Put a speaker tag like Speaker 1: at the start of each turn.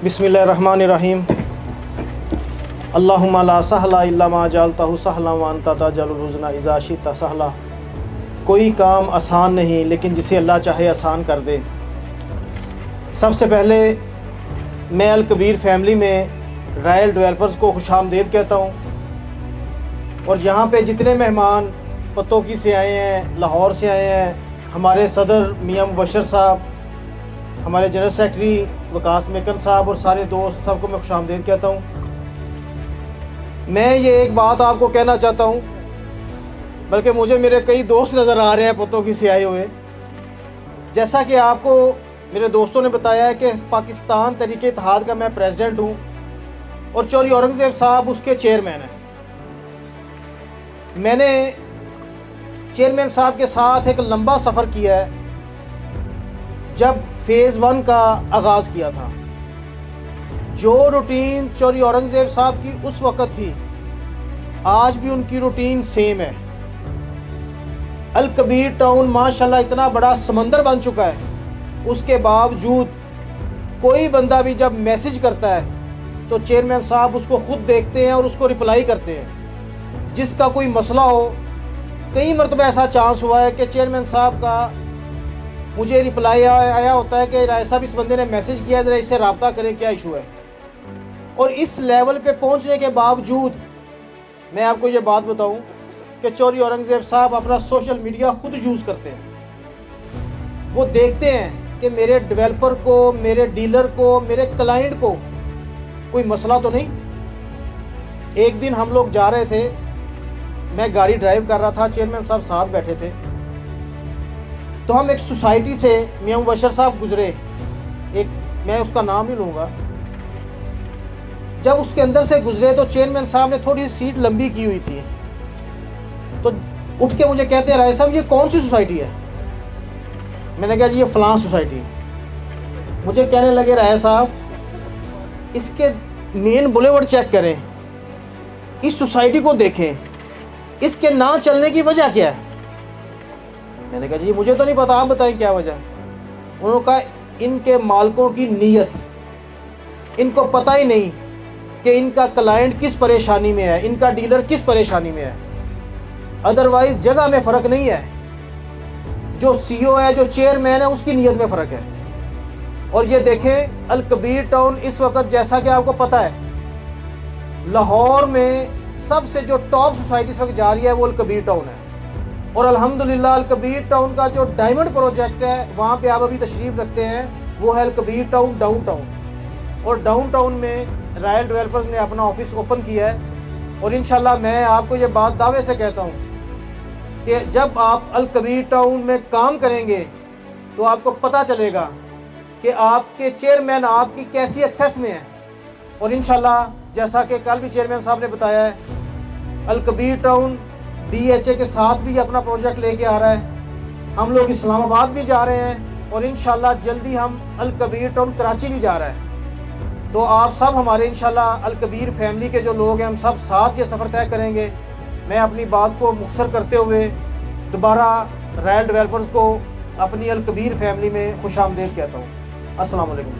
Speaker 1: बिस्मिल्लाहिर्रहमानिर्रहीम। अल्लाहुम्मा ला सहला इल्ला मा जअलतहु सहला व अंता तजअलुल हुज़्ना इज़ा शि'ता सहला। कोई काम आसान नहीं, लेकिन जिसे अल्लाह चाहे आसान कर दे। सबसे पहले मैं अल कबीर फैमिली में रॉयल डेवलपर्स को खुशामदीद कहता हूँ। और यहाँ पे जितने मेहमान पतोकी से आए हैं, लाहौर से आए हैं, हमारे सदर मियाँ मुबशर साहब, हमारे जनरल सेक्रेटरी वकास मेकन साहब और सारे दोस्त, सबको मैं खुशामदीद कहता हूँ। मैं ये एक बात आपको कहना चाहता हूँ, बल्कि मुझे मेरे कई दोस्त नज़र आ रहे हैं पतोकी से आए हुए। जैसा कि आपको मेरे दोस्तों ने बताया है कि पाकिस्तान तहरीक इत्तेहाद का मैं प्रेसिडेंट हूँ और चौधरी औरंगज़ेब साहब उसके चेयरमैन हैं। मैंने चेयरमैन साहब के साथ एक लंबा सफ़र किया है। जब फ़ेज़ 1 का आगाज़ किया था, जो रूटीन चौधरी औरंगज़ेब साहब की उस वक़्त थी, आज भी उनकी रूटीन सेम है। अल कबीर टाउन माशाल्लाह इतना बड़ा समंदर बन चुका है, उसके बावजूद कोई बंदा भी जब मैसेज करता है तो चेयरमैन साहब उसको ख़ुद देखते हैं और उसको रिप्लाई करते हैं। जिसका कोई मसला हो, कई मरतबा ऐसा चांस हुआ है कि चेयरमैन साहब का मुझे रिप्लाई आया होता है कि राय साहब इस बंदे ने मैसेज किया, ज़रा इससे रब्ता करें, क्या इशू है। और इस लेवल पे पहुंचने के बावजूद मैं आपको ये बात बताऊं कि चौधरी औरंगज़ेब साहब अपना सोशल मीडिया खुद यूज़ करते हैं। वो देखते हैं कि मेरे डेवलपर को, मेरे डीलर को, मेरे क्लाइंट को कोई मसला तो नहीं। एक दिन हम लोग जा रहे थे, मैं गाड़ी ड्राइव कर रहा था, चेयरमैन साहब साथ बैठे थे, तो हम एक सोसाइटी से मियाँ मुबशर साहब गुज़रे, एक मैं उसका नाम नहीं लूँगा। जब उसके अंदर से गुज़रे तो चेयरमैन साहब ने थोड़ी सीट लंबी की हुई थी, तो उठ के मुझे कहते हैं, राय साहब ये कौन सी सोसाइटी है। मैंने कहा जी ये फ़लाँ सोसाइटी। मुझे कहने लगे, राय साहब इसके मेन बुलेवर्ड चेक करें, इस सोसाइटी को देखें, इसके ना चलने की वजह क्या है। मैंने कहा जी मुझे तो नहीं पता, आप बताएं क्या वजह। उन्होंने कहा इनके मालिकों की नीयत, इनको पता ही नहीं कि इनका क्लाइंट किस परेशानी में है, इनका डीलर किस परेशानी में है। अदरवाइज़ जगह में फ़र्क नहीं है, जो सीईओ है, जो चेयरमैन है, उसकी नीयत में फ़र्क है। और ये देखें, अल कबीर टाउन इस वक्त, जैसा कि आपको पता है, लाहौर में सबसे जो टॉप सोसाइटी इस वक्त जा रही है वो अल कबीर टाउन है। और अल्हम्दुलिल्लाह अल कबीर टाउन का जो डायमंड प्रोजेक्ट है, वहाँ पे आप अभी तशरीफ़ रखते हैं, वो है अल कबीर टाउन डाउन टाउन। और डाउन टाउन में रॉयल डेवलपर्स ने अपना ऑफिस ओपन किया है। और इंशाल्लाह मैं आपको ये बात दावे से कहता हूँ कि जब आप अल कबीर टाउन में काम करेंगे तो आपको पता चलेगा कि आपके चेयरमैन आपकी कैसी एक्सेस में है। और इंशाल्लाह जैसा कि कल भी चेयरमैन साहब ने बताया है, अल कबीर टाउन DHA के साथ भी अपना प्रोजेक्ट लेके आ रहा है। हम लोग इस्लामाबाद भी जा रहे हैं और इंशाल्लाह जल्दी हम अल कबीर टाउन कराची भी जा रहा है। तो आप सब हमारे इंशाल्लाह अल कबीर फैमिली के जो लोग हैं, हम सब साथ ये सफ़र तय करेंगे। मैं अपनी बात को मुख्तसर करते हुए दोबारा रॉयल डेवलपर्स को अपनी अल कबीर फैमिली में खुशामदीद कहता हूँ। अस्सलाम वालेकुम।